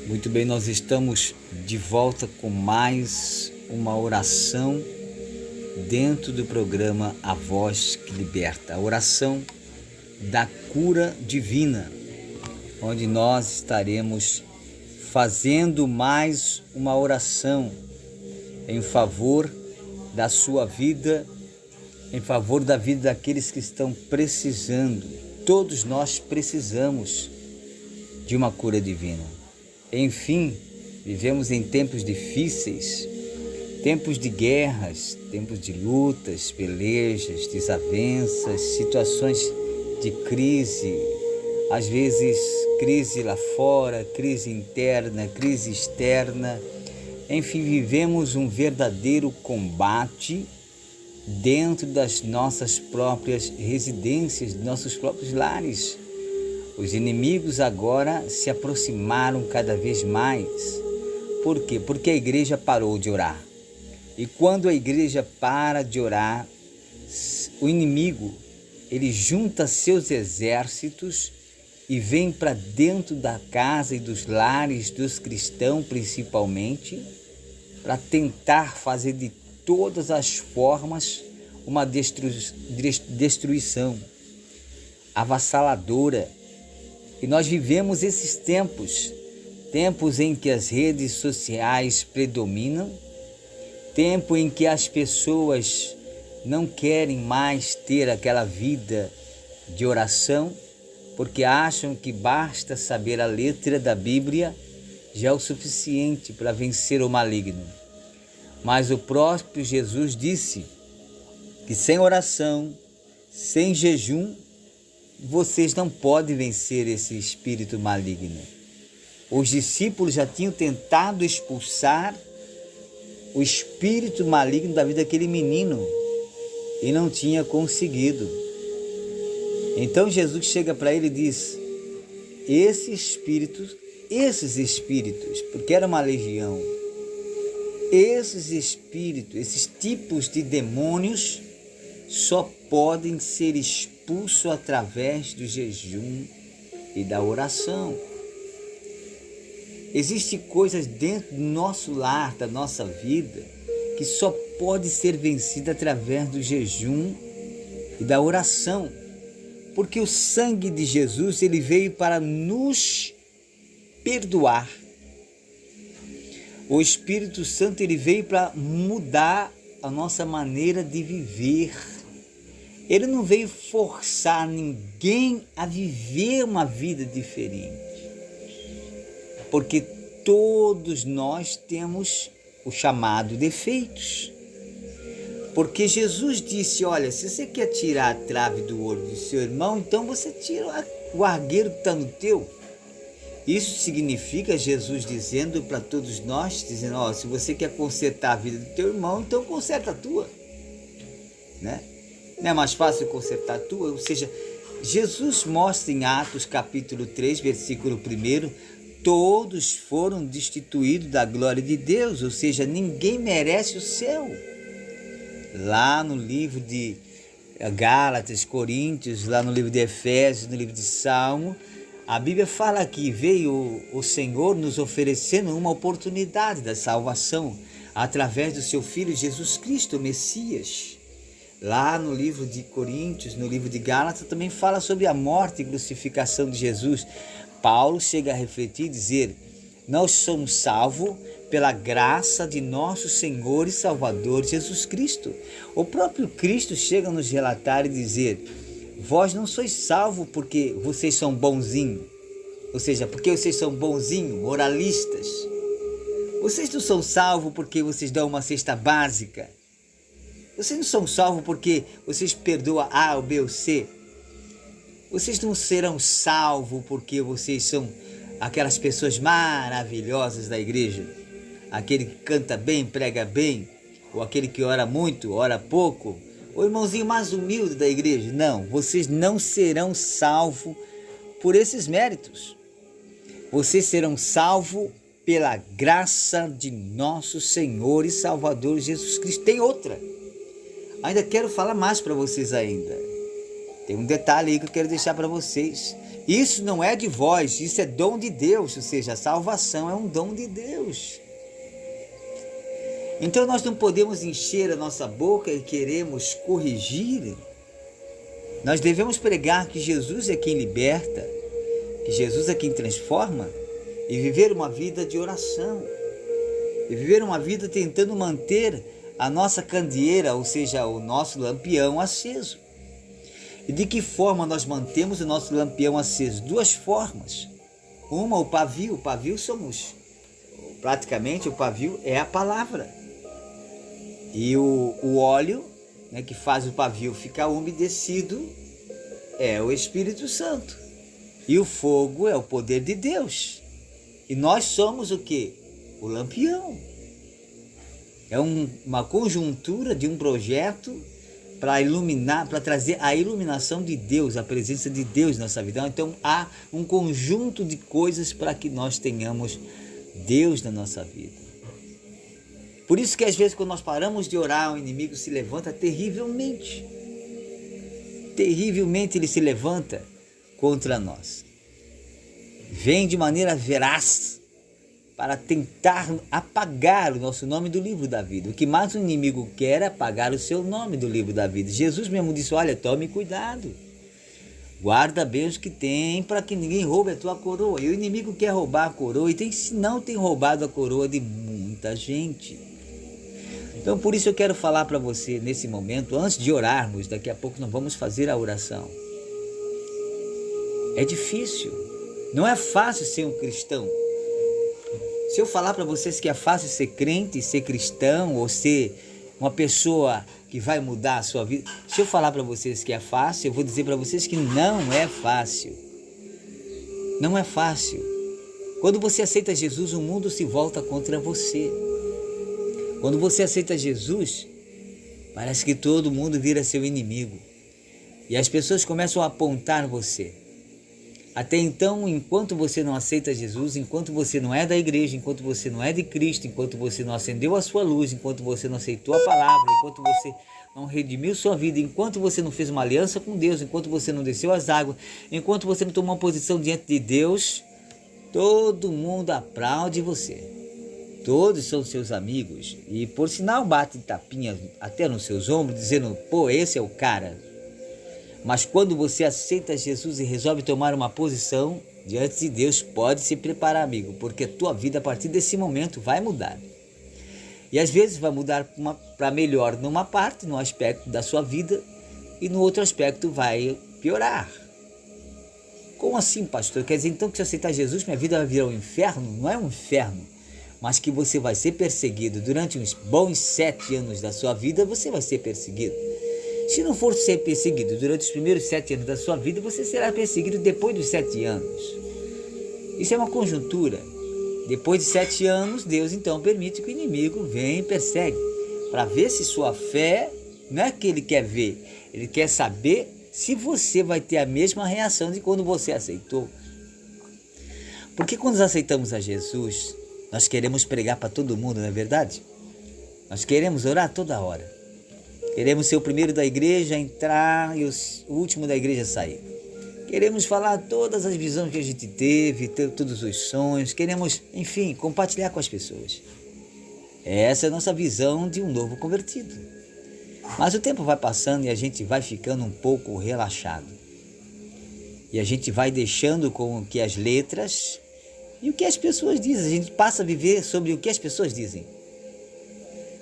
Muito bem, nós estamos de volta com mais uma oração dentro do programa A Voz que Liberta, a oração da cura divina, onde nós estaremos fazendo mais uma oração em favor da sua vida, em favor da vida daqueles que estão precisando. Todos nós precisamos de uma cura divina. Enfim, vivemos em tempos difíceis, tempos de guerras, tempos de lutas, pelejas, desavenças, situações de crise, às vezes crise lá fora, crise interna, crise externa. Enfim, vivemos um verdadeiro combate dentro das nossas próprias residências, dos nossos próprios lares. Os inimigos agora se aproximaram cada vez mais. Por quê? Porque a igreja parou de orar. E quando a igreja para de orar, o inimigo, ele junta seus exércitos e vem para dentro da casa e dos lares dos cristãos, principalmente, para tentar fazer de todas as formas uma destruição avassaladora. E nós vivemos esses tempos em que as redes sociais predominam, tempo em que as pessoas não querem mais ter aquela vida de oração, porque acham que basta saber a letra da Bíblia já é o suficiente para vencer o maligno. Mas o próprio Jesus disse que sem oração, sem jejum, vocês não podem vencer esse espírito maligno. Os discípulos já tinham tentado expulsar o espírito maligno da vida daquele menino e não tinha conseguido. Então Jesus chega para ele e diz: esses espíritos, porque era uma legião, esses espíritos, esses tipos de demônios só podem ser expulsos através do jejum e da oração. Existem coisas dentro do nosso lar, da nossa vida, que só pode ser vencida através do jejum e da oração. Porque o sangue de Jesus, ele veio para nos perdoar. O Espírito Santo, ele veio para mudar a nossa maneira de viver. Ele não veio forçar ninguém a viver uma vida diferente. Porque todos nós temos o chamado defeitos. Porque Jesus disse: olha, se você quer tirar a trave do olho do seu irmão, então você tira o argueiro que está no teu. Isso significa Jesus dizendo para todos nós, dizendo: ó, se você quer consertar a vida do teu irmão, então conserta a tua. Né? Não é mais fácil consertar a tua? Ou seja, Jesus mostra em Atos capítulo 3, versículo 1, todos foram destituídos da glória de Deus, ou seja, ninguém merece o céu. Lá no livro de Gálatas, Coríntios, lá no livro de Efésios, no livro de Salmo, a Bíblia fala que veio o Senhor nos oferecendo uma oportunidade da salvação através do seu Filho Jesus Cristo, o Messias. Lá no livro de Coríntios, no livro de Gálatas, também fala sobre a morte e crucificação de Jesus. Paulo chega a refletir e dizer: nós somos salvos pela graça de nosso Senhor e Salvador Jesus Cristo. O próprio Cristo chega a nos relatar e dizer: vós não sois salvos porque vocês são bonzinhos, ou seja, porque vocês são bonzinhos, moralistas. Vocês não são salvos porque vocês dão uma cesta básica. Vocês não são salvos porque vocês perdoam A, ou B ou C. Vocês não serão salvos porque vocês são aquelas pessoas maravilhosas da igreja. Aquele que canta bem, prega bem, ou aquele que ora muito, ora pouco, o irmãozinho mais humilde da igreja. Não, vocês não serão salvos por esses méritos. Vocês serão salvos pela graça de nosso Senhor e Salvador Jesus Cristo. Tem outra. Ainda quero falar mais para vocês ainda. Tem um detalhe aí que eu quero deixar para vocês. Isso não é de vós, isso é dom de Deus, ou seja, a salvação é um dom de Deus. Então nós não podemos encher a nossa boca e queremos corrigir. Nós devemos pregar que Jesus é quem liberta, que Jesus é quem transforma, e viver uma vida de oração, e viver uma vida tentando manter a nossa candeeira, ou seja, o nosso lampião aceso. E de que forma nós mantemos o nosso lampião aceso? Duas formas. Uma, o pavio somos, praticamente o pavio é a palavra. E o óleo, né, que faz o pavio ficar umedecido, é o Espírito Santo. E o fogo é o poder de Deus. E nós somos o quê? O lampião. É uma conjuntura de um projeto para iluminar, para trazer a iluminação de Deus, a presença de Deus na nossa vida. Então há um conjunto de coisas para que nós tenhamos Deus na nossa vida. Por isso que às vezes quando nós paramos de orar, o inimigo se levanta terrivelmente. Terrivelmente ele se levanta contra nós. Vem de maneira veraz para tentar apagar o nosso nome do livro da vida. O que mais o inimigo quer é apagar o seu nome do livro da vida. Jesus mesmo disse, olha, tome cuidado. Guarda bem os que tem para que ninguém roube a tua coroa. E o inimigo quer roubar a coroa e se não tem roubado a coroa de muita gente. Então por isso eu quero falar para você nesse momento, antes de orarmos, daqui a pouco nós vamos fazer a oração. É difícil, não é fácil ser um cristão. Se eu falar para vocês que é fácil ser crente, ser cristão ou ser uma pessoa que vai mudar a sua vida, se eu falar para vocês que é fácil, eu vou dizer para vocês que não é fácil. Não é fácil. Quando você aceita Jesus, o mundo se volta contra você. Quando você aceita Jesus, parece que todo mundo vira seu inimigo. E as pessoas começam a apontar você. Até então, enquanto você não aceita Jesus, enquanto você não é da igreja, enquanto você não é de Cristo, enquanto você não acendeu a sua luz, enquanto você não aceitou a palavra, enquanto você não redimiu sua vida, enquanto você não fez uma aliança com Deus, enquanto você não desceu as águas, enquanto você não tomou uma posição diante de Deus, todo mundo aplaude você. Todos são seus amigos e, por sinal, bate tapinha até nos seus ombros, dizendo, pô, esse é o cara. Mas quando você aceita Jesus e resolve tomar uma posição diante de Deus, pode se preparar, amigo, porque a tua vida a partir desse momento vai mudar. E às vezes vai mudar para melhor numa parte, num aspecto da sua vida, e no outro aspecto vai piorar. Como assim, pastor? Quer dizer então que se aceitar Jesus, minha vida vai virar um inferno? Não é um inferno, mas que você vai ser perseguido. Durante uns bons 7 anos da sua vida, você vai ser perseguido. Se não for ser perseguido durante os primeiros 7 anos da sua vida, você será perseguido depois dos 7 anos. Isso é uma conjuntura. Depois de 7 anos, Deus então permite que o inimigo venha e persegue, para ver se sua fé, não é que ele quer ver, ele quer saber se você vai ter a mesma reação de quando você aceitou. Porque quando nós aceitamos a Jesus, nós queremos pregar para todo mundo, não é verdade? Nós queremos orar toda hora. Queremos ser o primeiro da igreja a entrar e o último da igreja a sair. Queremos falar todas as visões que a gente teve, todos os sonhos. Queremos, enfim, compartilhar com as pessoas. Essa é a nossa visão de um novo convertido. Mas o tempo vai passando e a gente vai ficando um pouco relaxado. E a gente vai deixando com que as letras e o que as pessoas dizem. A gente passa a viver sobre o que as pessoas dizem.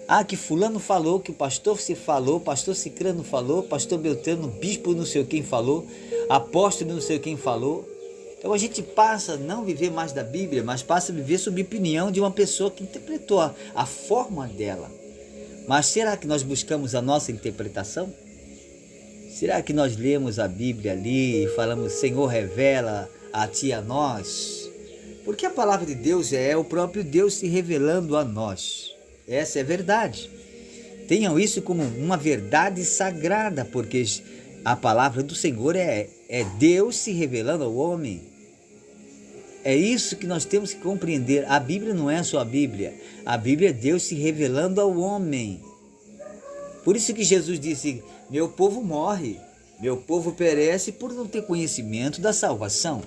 Ah, que fulano falou, que o pastor se falou, pastor Cicrano falou, pastor Beltrano, bispo não sei quem falou, apóstolo não sei quem falou. Então a gente passa a não viver mais da Bíblia, mas passa a viver sob a opinião de uma pessoa que interpretou a forma dela. Mas será que nós buscamos a nossa interpretação? Será que nós lemos a Bíblia ali e falamos, Senhor, revela a ti a nós? Porque a palavra de Deus é o próprio Deus se revelando a nós. Essa é a verdade. Tenham isso como uma verdade sagrada, porque a palavra do Senhor é Deus se revelando ao homem. É isso que nós temos que compreender. A Bíblia não é só a Bíblia. A Bíblia é Deus se revelando ao homem. Por isso que Jesus disse, meu povo morre. Meu povo perece por não ter conhecimento da salvação,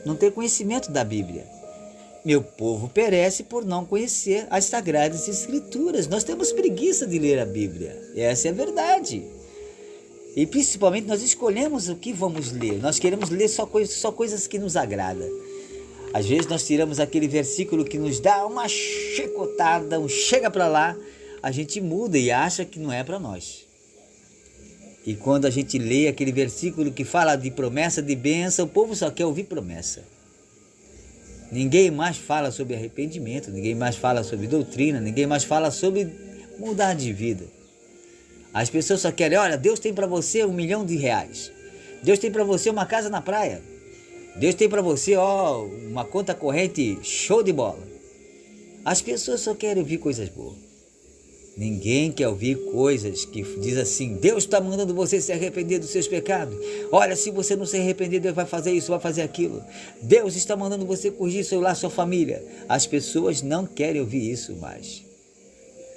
não ter conhecimento da Bíblia. Meu povo perece por não conhecer as Sagradas Escrituras. Nós temos preguiça de ler a Bíblia. Essa é a verdade. E principalmente nós escolhemos o que vamos ler. Nós queremos ler só coisas que nos agradam. Às vezes nós tiramos aquele versículo que nos dá uma chicotada, um chega para lá, a gente muda e acha que não é para nós. E quando a gente lê aquele versículo que fala de promessa de bênção, o povo só quer ouvir promessa. Ninguém mais fala sobre arrependimento, ninguém mais fala sobre doutrina, ninguém mais fala sobre mudar de vida. As pessoas só querem, olha, Deus tem para você R$1 milhão. Deus tem para você uma casa na praia. Deus tem para você, uma conta corrente show de bola. As pessoas só querem ouvir coisas boas. Ninguém quer ouvir coisas que diz assim, Deus está mandando você se arrepender dos seus pecados. Olha, se você não se arrepender, Deus vai fazer isso, vai fazer aquilo. Deus está mandando você corrigir seu lar, sua família. As pessoas não querem ouvir isso mais.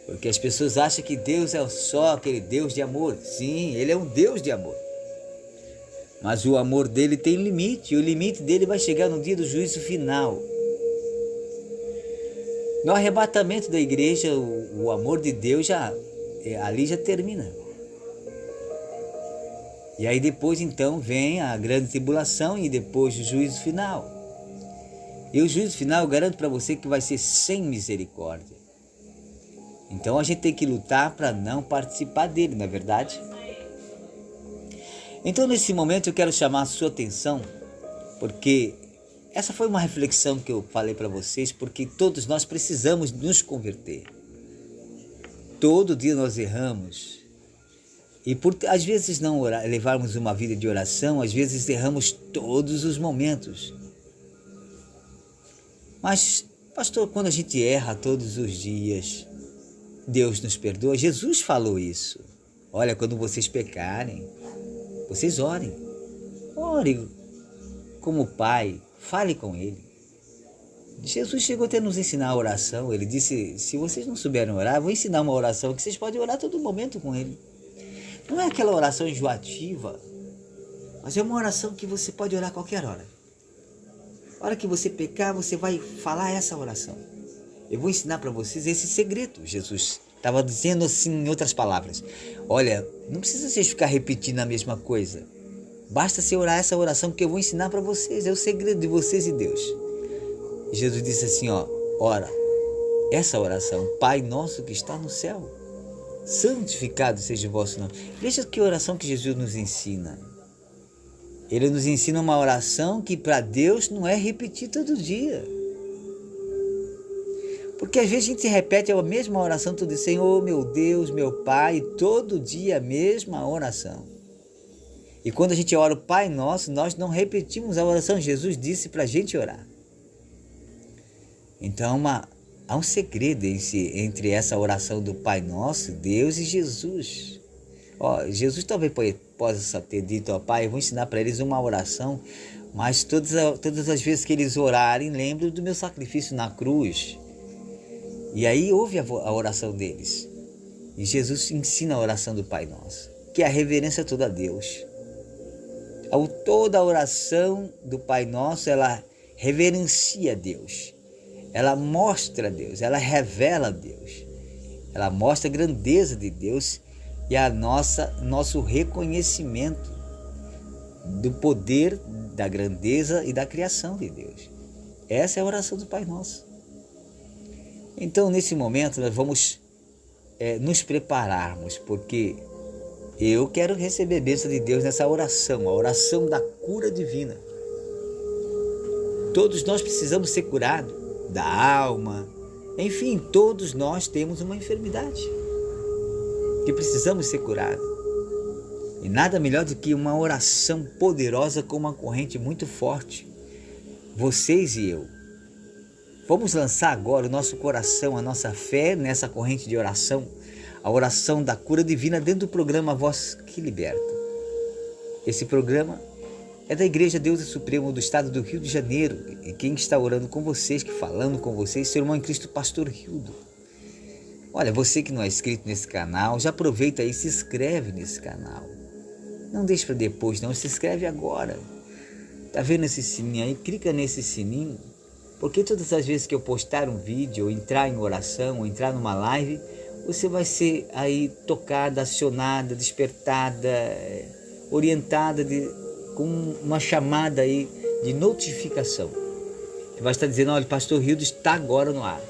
Porque as pessoas acham que Deus é só aquele Deus de amor. Sim, Ele é um Deus de amor. Mas o amor dele tem limite. E o limite dele vai chegar no dia do juízo final. No arrebatamento da igreja, o amor de Deus ali já termina. E aí depois então vem a grande tribulação e depois o juízo final. E o juízo final eu garanto para você que vai ser sem misericórdia. Então a gente tem que lutar para não participar dele, não é verdade? Então nesse momento eu quero chamar a sua atenção, porque essa foi uma reflexão que eu falei para vocês, porque todos nós precisamos nos converter. Todo dia nós erramos. E por às vezes não levarmos uma vida de oração, às vezes erramos todos os momentos. Mas, pastor, quando a gente erra todos os dias, Deus nos perdoa. Jesus falou isso. Olha, quando vocês pecarem, vocês orem. Ore como Pai. Fale com Ele. Jesus chegou até a nos ensinar a oração. Ele disse, se vocês não souberem orar, eu vou ensinar uma oração que vocês podem orar todo momento com Ele. Não é aquela oração enjoativa, mas é uma oração que você pode orar a qualquer hora. A hora que você pecar, você vai falar essa oração. Eu vou ensinar para vocês esse segredo. Jesus estava dizendo assim, em outras palavras. Olha, não precisa vocês ficar repetindo a mesma coisa. Basta você orar essa oração que eu vou ensinar para vocês. É o segredo de vocês e Deus. E Jesus disse assim, ora, essa oração, Pai nosso que está no céu, santificado seja o vosso nome. Veja que oração que Jesus nos ensina. Ele nos ensina uma oração que para Deus não é repetir todo dia. Porque às vezes a gente repete a mesma oração todo dia, Senhor, meu Deus, meu Pai, todo dia a mesma oração. E quando a gente ora o Pai Nosso, nós não repetimos a oração. Jesus disse para a gente orar. Então há um segredo entre essa oração do Pai Nosso, Deus e Jesus. Jesus talvez possa ter dito, Pai, eu vou ensinar para eles uma oração, mas todas as vezes que eles orarem, lembrem do meu sacrifício na cruz. E aí ouve a oração deles. E Jesus ensina a oração do Pai Nosso, que é a reverência toda a Deus. Toda a oração do Pai Nosso, ela reverencia a Deus. Ela mostra a Deus, ela revela a Deus. Ela mostra a grandeza de Deus e nosso reconhecimento do poder, da grandeza e da criação de Deus. Essa é a oração do Pai Nosso. Então, nesse momento, nós vamos nos prepararmos, porque eu quero receber a bênção de Deus nessa oração, a oração da cura divina. Todos nós precisamos ser curados da alma. Enfim, todos nós temos uma enfermidade que precisamos ser curados. E nada melhor do que uma oração poderosa com uma corrente muito forte. Vocês e eu. Vamos lançar agora o nosso coração, a nossa fé nessa corrente de oração, a oração da cura divina dentro do programa Voz que Liberta. Esse programa é da Igreja Deus é Supremo do Estado do Rio de Janeiro. E quem está orando com vocês, falando com vocês, seu irmão em Cristo, Pastor Hildo. Olha, você que não é inscrito nesse canal, já aproveita aí e se inscreve nesse canal. Não deixe para depois, não. Se inscreve agora. Tá vendo esse sininho aí? Clica nesse sininho, porque todas as vezes que eu postar um vídeo, ou entrar em oração, ou entrar numa live, você vai ser aí tocada, acionada, despertada, orientada com uma chamada aí de notificação. Vai estar dizendo, olha, o Pastor Rildo está agora no ar.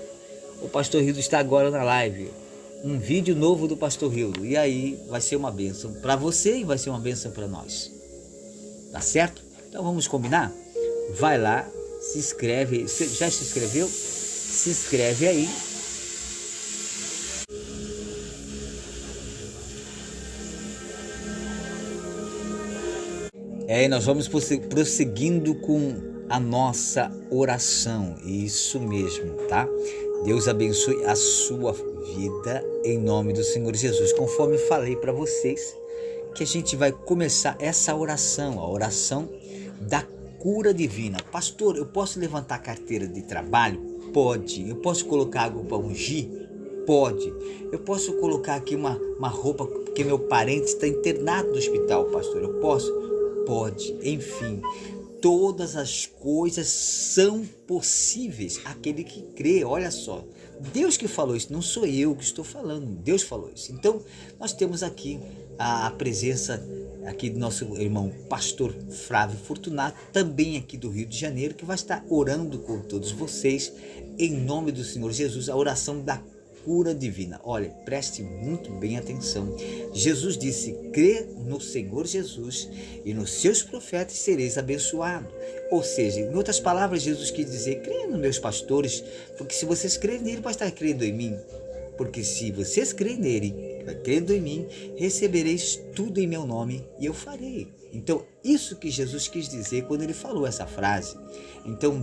O Pastor Rildo está agora na live. Um vídeo novo do Pastor Rildo. E aí vai ser uma bênção para você e vai ser uma bênção para nós. Tá certo? Então vamos combinar? Vai lá, se inscreve. Você já se inscreveu? Se inscreve aí. E nós vamos prosseguindo com a nossa oração. Isso mesmo, tá? Deus abençoe a sua vida em nome do Senhor Jesus. Conforme falei para vocês, que a gente vai começar essa oração, a oração da cura divina. Pastor, eu posso levantar a carteira de trabalho? Pode. Eu posso colocar água para ungir? Pode. Eu posso colocar aqui uma roupa porque meu parente está internado no hospital, pastor? Eu posso? Pode. Enfim, todas as coisas são possíveis àquele que crê. Olha só, Deus que falou isso, não sou eu que estou falando, Deus falou isso. Então, nós temos aqui a presença aqui do nosso irmão pastor Flávio Fortunato, também aqui do Rio de Janeiro, que vai estar orando com todos vocês, em nome do Senhor Jesus, a oração da cura divina. Olha, preste muito bem atenção. Jesus disse, crê no Senhor Jesus e nos seus profetas sereis abençoado. Ou seja, em outras palavras, Jesus quis dizer, crê nos meus pastores, porque se vocês crerem nele, vai estar crendo em mim. Porque se vocês crerem nele, crendo em mim, recebereis tudo em meu nome e eu farei. Então, isso que Jesus quis dizer quando ele falou essa frase. Então,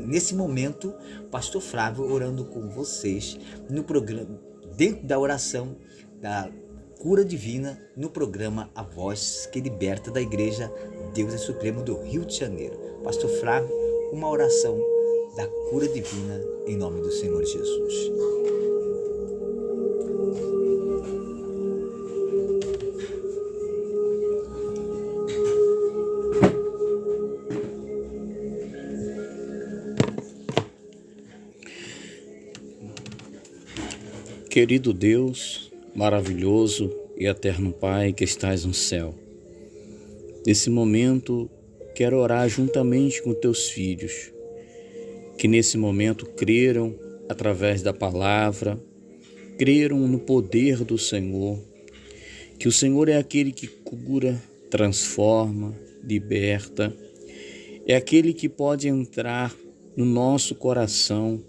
nesse momento, pastor Flávio orando com vocês no programa, dentro da oração da cura divina, no programa A Voz que Liberta da Igreja Deus é Supremo do Rio de Janeiro. Pastor Flávio, uma oração da cura divina em nome do Senhor Jesus. Querido Deus, maravilhoso e eterno Pai que estás no céu, nesse momento quero orar juntamente com teus filhos, que nesse momento creram através da palavra, creram no poder do Senhor, que o Senhor é aquele que cura, transforma, liberta, é aquele que pode entrar no nosso coração,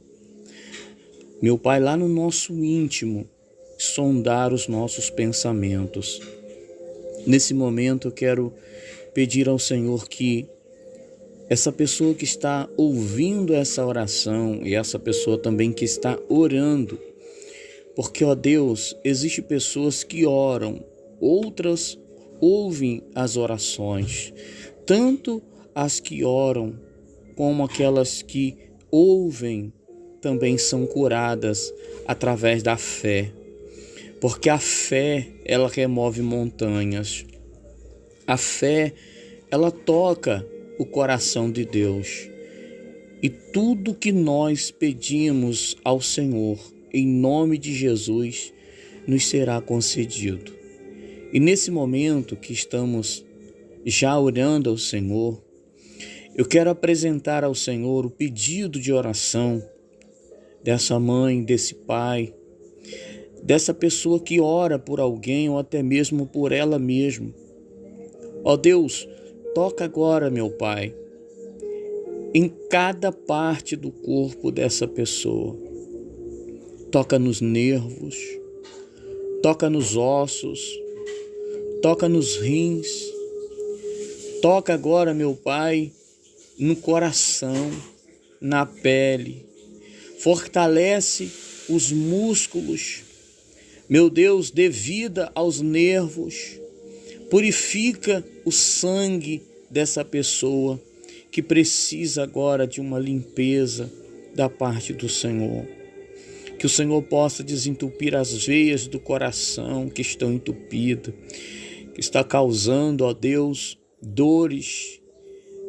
meu Pai, lá no nosso íntimo, sondar os nossos pensamentos. Nesse momento eu quero pedir ao Senhor que essa pessoa que está ouvindo essa oração e essa pessoa também que está orando, porque, ó Deus, existem pessoas que oram, outras ouvem as orações, tanto as que oram como aquelas que ouvem também são curadas através da fé, porque a fé, ela remove montanhas, a fé, ela toca o coração de Deus, e tudo que nós pedimos ao Senhor, em nome de Jesus, nos será concedido. E nesse momento que estamos já orando ao Senhor, eu quero apresentar ao Senhor o pedido de oração dessa mãe, desse pai, dessa pessoa que ora por alguém ou até mesmo por ela mesma. Ó Deus, toca agora, meu Pai, em cada parte do corpo dessa pessoa. Toca nos nervos, toca nos ossos, toca nos rins, toca agora, meu Pai, no coração, na pele, fortalece os músculos, meu Deus, dê vida aos nervos, purifica o sangue dessa pessoa que precisa agora de uma limpeza da parte do Senhor. Que o Senhor possa desentupir as veias do coração que estão entupidas, que está causando, ó Deus, dores,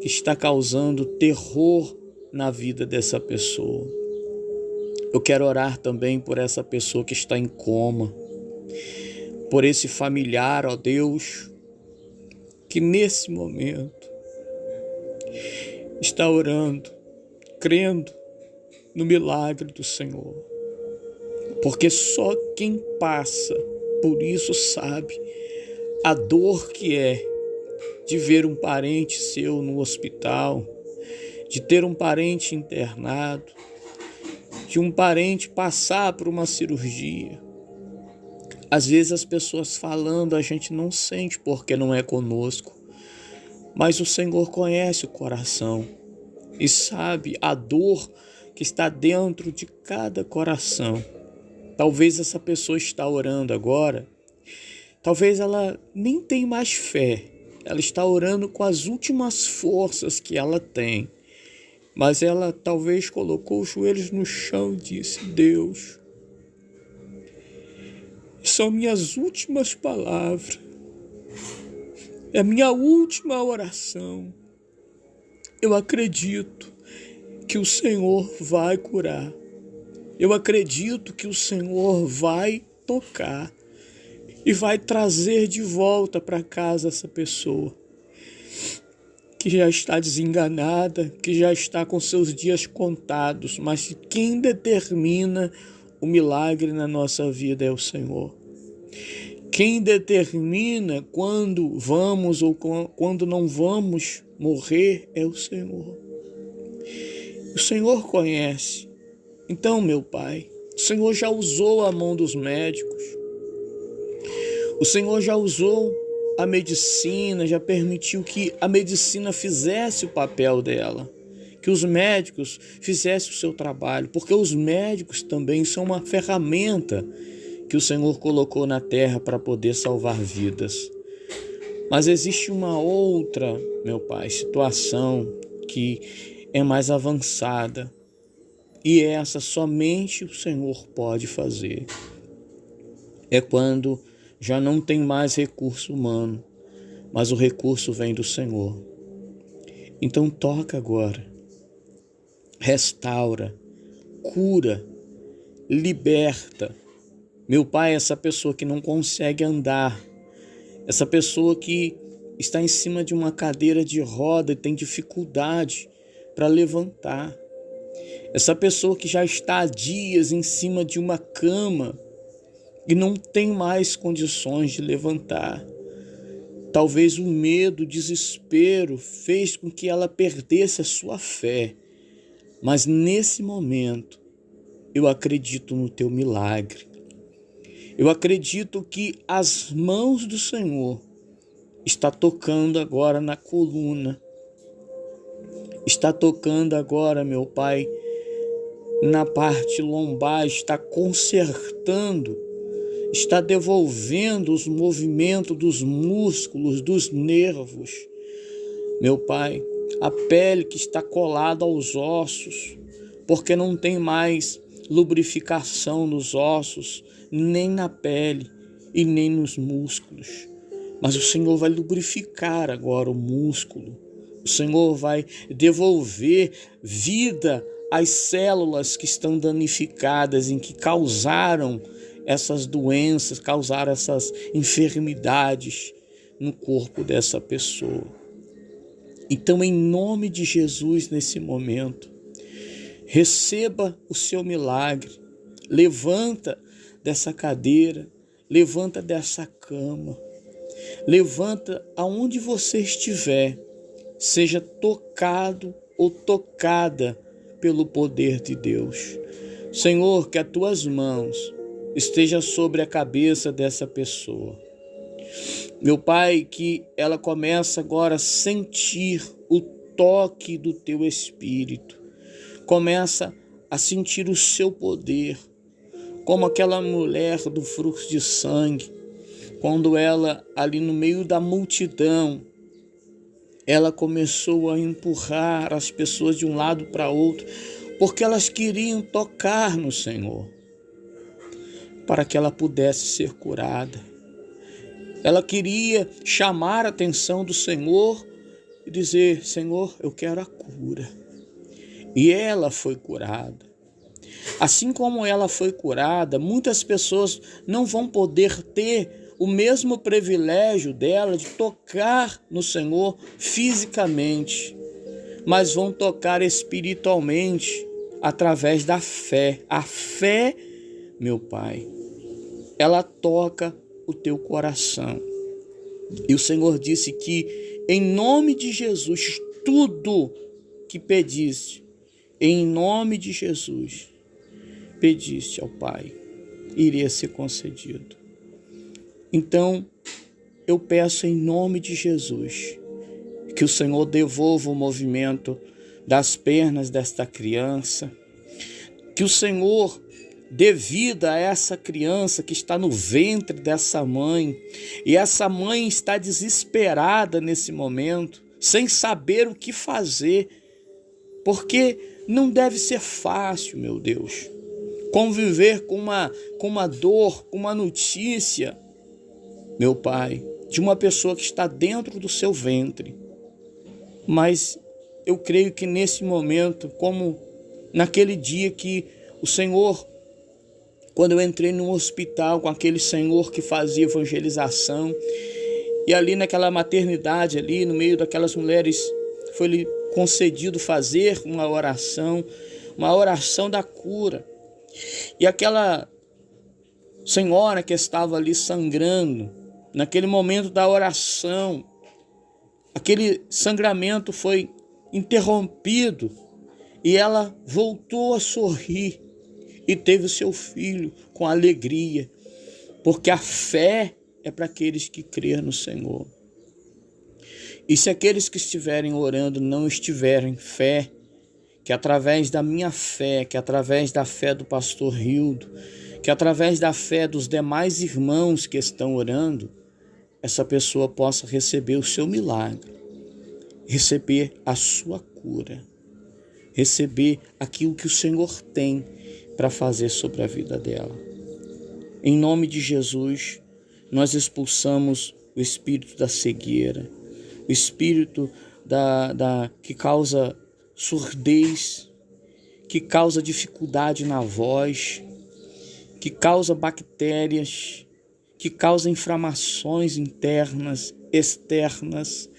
que está causando terror na vida dessa pessoa. Eu quero orar também por essa pessoa que está em coma, por esse familiar, ó Deus, que nesse momento está orando, crendo no milagre do Senhor. Porque só quem passa por isso sabe a dor que é de ver um parente seu no hospital, de ter um parente internado, de um parente passar por uma cirurgia. Às vezes as pessoas falando, a gente não sente porque não é conosco, mas o Senhor conhece o coração e sabe a dor que está dentro de cada coração. Talvez essa pessoa está orando agora, talvez ela nem tenha mais fé, ela está orando com as últimas forças que ela tem, mas ela talvez colocou os joelhos no chão e disse: Deus, são minhas últimas palavras, é a minha última oração. Eu acredito que o Senhor vai curar. Eu acredito que o Senhor vai tocar e vai trazer de volta para casa essa pessoa que já está desenganada, que já está com seus dias contados, mas quem determina o milagre na nossa vida é o Senhor. Quem determina quando vamos ou quando não vamos morrer é o Senhor. O Senhor conhece. Então, meu Pai, o Senhor já usou a mão dos médicos. O Senhor já usou a medicina, já permitiu que a medicina fizesse o papel dela, que os médicos fizessem o seu trabalho, porque os médicos também são uma ferramenta que o Senhor colocou na terra para poder salvar vidas. Mas existe uma outra, meu Pai, situação que é mais avançada, e essa somente o Senhor pode fazer. É quando já não tem mais recurso humano, mas o recurso vem do Senhor. Então toca agora, restaura, cura, liberta. Meu Pai, essa pessoa que não consegue andar, essa pessoa que está em cima de uma cadeira de roda e tem dificuldade para levantar, essa pessoa que já está há dias em cima de uma cama e não tem mais condições de levantar. Talvez o medo, o desespero fez com que ela perdesse a sua fé. Mas nesse momento, eu acredito no teu milagre. Eu acredito que as mãos do Senhor está tocando agora na coluna. Está tocando agora, meu Pai, na parte lombar, está consertando, está devolvendo os movimentos dos músculos, dos nervos. Meu Pai, a pele que está colada aos ossos, porque não tem mais lubrificação nos ossos, nem na pele e nem nos músculos. Mas o Senhor vai lubrificar agora o músculo. O Senhor vai devolver vida às células que estão danificadas, em que causaram essas doenças, causaram essas enfermidades no corpo dessa pessoa. Então, em nome de Jesus, nesse momento, receba o seu milagre. Levanta dessa cadeira, levanta dessa cama, levanta aonde você estiver, seja tocado ou tocada pelo poder de Deus. Senhor, que as tuas mãos estejam sobre a cabeça dessa pessoa. Meu Pai, que ela comece agora a sentir o toque do teu Espírito. Começa a sentir o seu poder, como aquela mulher do fluxo de sangue, quando ela, ali no meio da multidão, ela começou a empurrar as pessoas de um lado para outro, porque elas queriam tocar no Senhor, para que ela pudesse ser curada. Ela queria chamar a atenção do Senhor e dizer: Senhor, eu quero a cura. E ela foi curada. Assim como ela foi curada, muitas pessoas não vão poder ter o mesmo privilégio dela de tocar no Senhor fisicamente, mas vão tocar espiritualmente através da fé. A fé, meu Pai, ela toca o teu coração. E o Senhor disse que, em nome de Jesus, tudo que pediste, em nome de Jesus, pediste ao Pai, iria ser concedido. Então, eu peço em nome de Jesus, que o Senhor devolva o movimento das pernas desta criança, que o Senhor dê vida a essa criança que está no ventre dessa mãe, e essa mãe está desesperada nesse momento, sem saber o que fazer, porque não deve ser fácil, meu Deus, conviver com uma dor, com uma notícia, meu Pai, de uma pessoa que está dentro do seu ventre. Mas eu creio que nesse momento, como naquele dia que o Senhor, quando eu entrei no hospital com aquele senhor que fazia evangelização, e ali naquela maternidade, ali no meio daquelas mulheres, foi-lhe concedido fazer uma oração da cura. E aquela senhora que estava ali sangrando, naquele momento da oração, aquele sangramento foi interrompido e ela voltou a sorrir e teve o seu filho com alegria, porque a fé é para aqueles que crêem no Senhor. E se aqueles que estiverem orando não estiverem fé, que através da minha fé, que através da fé do pastor Hildo, que através da fé dos demais irmãos que estão orando, essa pessoa possa receber o seu milagre, receber a sua cura, receber aquilo que o Senhor tem para fazer sobre a vida dela. Em nome de Jesus, nós expulsamos o espírito da cegueira, o espírito que causa surdez, que causa dificuldade na voz, que causa bactérias, que causa inflamações internas, externas,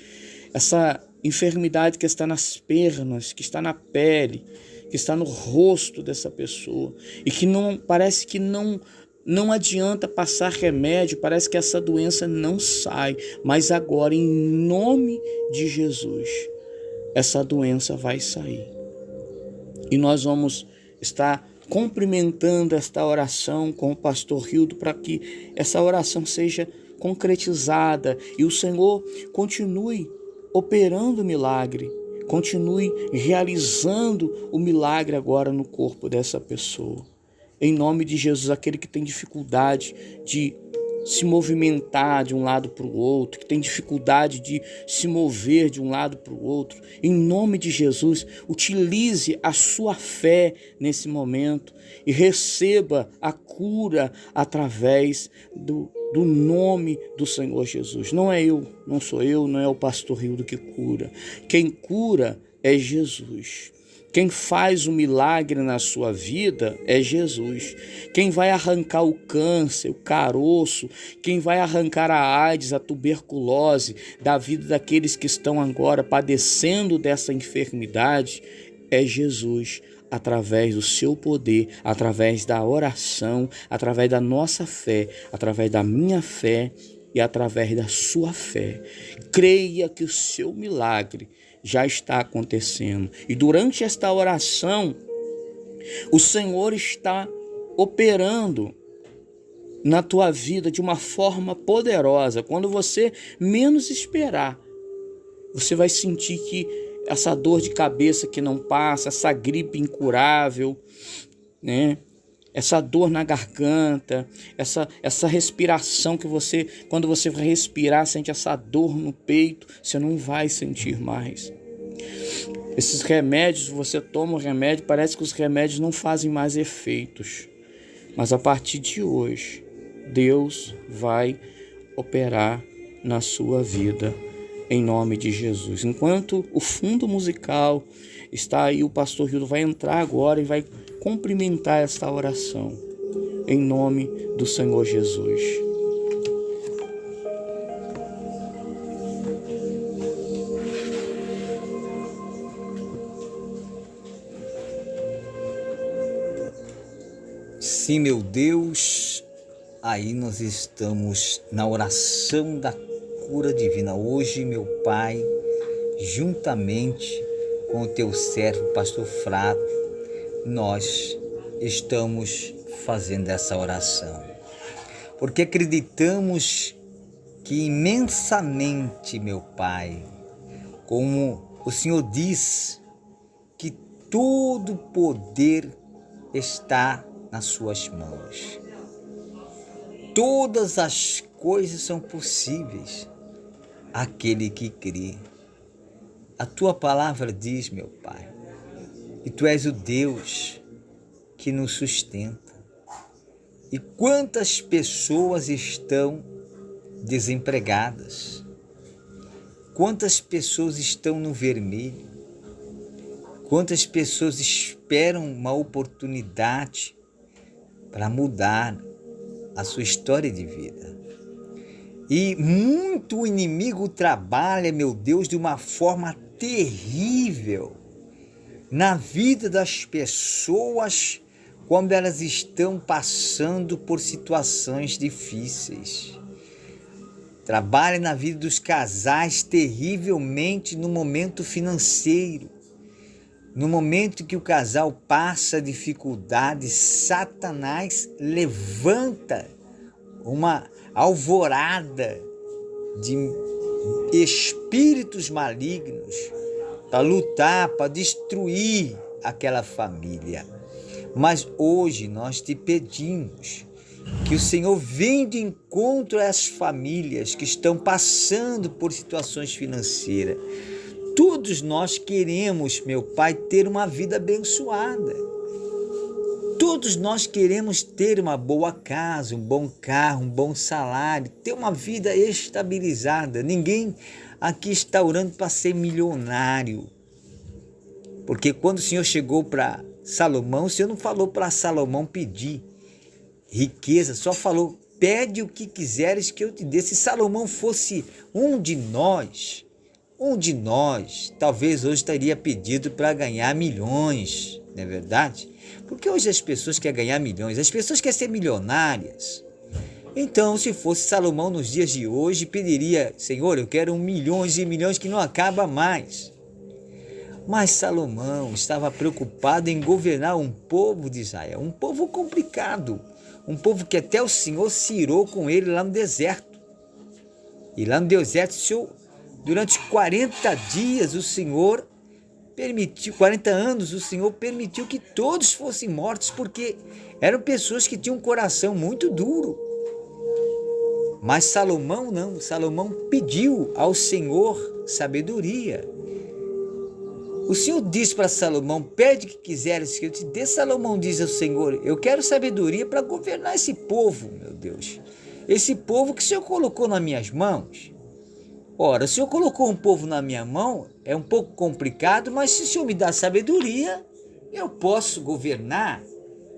essa enfermidade que está nas pernas, que está na pele, que está no rosto dessa pessoa e que parece que não adianta passar remédio, parece que essa doença não sai, mas agora, em nome de Jesus, essa doença vai sair. E nós vamos estar cumprimentando esta oração com o pastor Hildo para que essa oração seja concretizada e o Senhor continue operando o milagre, continue realizando o milagre agora no corpo dessa pessoa. Em nome de Jesus, aquele que tem dificuldade de se movimentar de um lado para o outro, que tem dificuldade de se mover de um lado para o outro, em nome de Jesus, utilize a sua fé nesse momento e receba a cura através do nome do Senhor Jesus. Não é eu, não sou eu, não é o pastor Hildo que cura. Quem cura é Jesus. Quem faz o milagre na sua vida é Jesus. Quem vai arrancar o câncer, o caroço, quem vai arrancar a AIDS, a tuberculose da vida daqueles que estão agora padecendo dessa enfermidade é Jesus, através do seu poder, através da oração, através da nossa fé, através da minha fé e através da sua fé. Creia que o seu milagre já está acontecendo. E durante esta oração, o Senhor está operando na tua vida de uma forma poderosa. Quando você menos esperar, você vai sentir que essa dor de cabeça que não passa, essa gripe incurável, né? Essa dor na garganta, essa respiração que você, quando você vai respirar, sente essa dor no peito, você não vai sentir mais. Esses remédios, você toma o remédio, parece que os remédios não fazem mais efeitos. Mas a partir de hoje, Deus vai operar na sua vida, em nome de Jesus. Enquanto o fundo musical está aí, o pastor Hildo vai entrar agora e vai cumprimentar esta oração, em nome do Senhor Jesus. Sim, meu Deus, aí nós estamos na oração da cura divina. Hoje, meu Pai, juntamente com o teu servo, pastor Flávio, nós estamos fazendo essa oração, porque acreditamos que imensamente, meu Pai, como o Senhor diz, que todo poder está nas suas mãos. Todas as coisas são possíveis àquele que crê. A tua palavra diz, meu Pai, que tu és o Deus que nos sustenta. E quantas pessoas estão desempregadas? Quantas pessoas estão no vermelho? Quantas pessoas esperam uma oportunidade para mudar a sua história de vida? E muito o inimigo trabalha, meu Deus, de uma forma terrível na vida das pessoas quando elas estão passando por situações difíceis. Trabalha na vida dos casais terrivelmente no momento financeiro. No momento que o casal passa dificuldades, Satanás levanta uma alvorada de espíritos malignos para lutar, para destruir aquela família. Mas hoje nós te pedimos que o Senhor venha de encontro às famílias que estão passando por situações financeiras. Todos nós queremos, meu Pai, ter uma vida abençoada. Todos nós queremos ter uma boa casa, um bom carro, um bom salário, ter uma vida estabilizada. Ninguém aqui está orando para ser milionário. Porque quando o Senhor chegou para Salomão, o Senhor não falou para Salomão pedir riqueza, só falou, pede o que quiseres que eu te dê. Se Salomão fosse um de nós, talvez hoje estaria pedido para ganhar milhões, não é verdade? Porque hoje as pessoas querem ganhar milhões, as pessoas querem ser milionárias. Então, se fosse Salomão nos dias de hoje, pediria, Senhor, eu quero milhões e milhões que não acaba mais. Mas Salomão estava preocupado em governar um povo de Israel, um povo complicado, um povo que até o Senhor se irou com ele lá no deserto. E lá no deserto, durante 40 dias, o Senhor permitiu, 40 anos, o Senhor permitiu que todos fossem mortos, porque eram pessoas que tinham um coração muito duro. Mas Salomão não, Salomão pediu ao Senhor sabedoria. O Senhor disse para Salomão, pede o que quiseres que eu te dê. Salomão diz ao Senhor, eu quero sabedoria para governar esse povo, meu Deus. Esse povo que o Senhor colocou nas minhas mãos. Ora, o Senhor colocou um povo na minha mão, é um pouco complicado, mas se o Senhor me dá sabedoria, eu posso governar,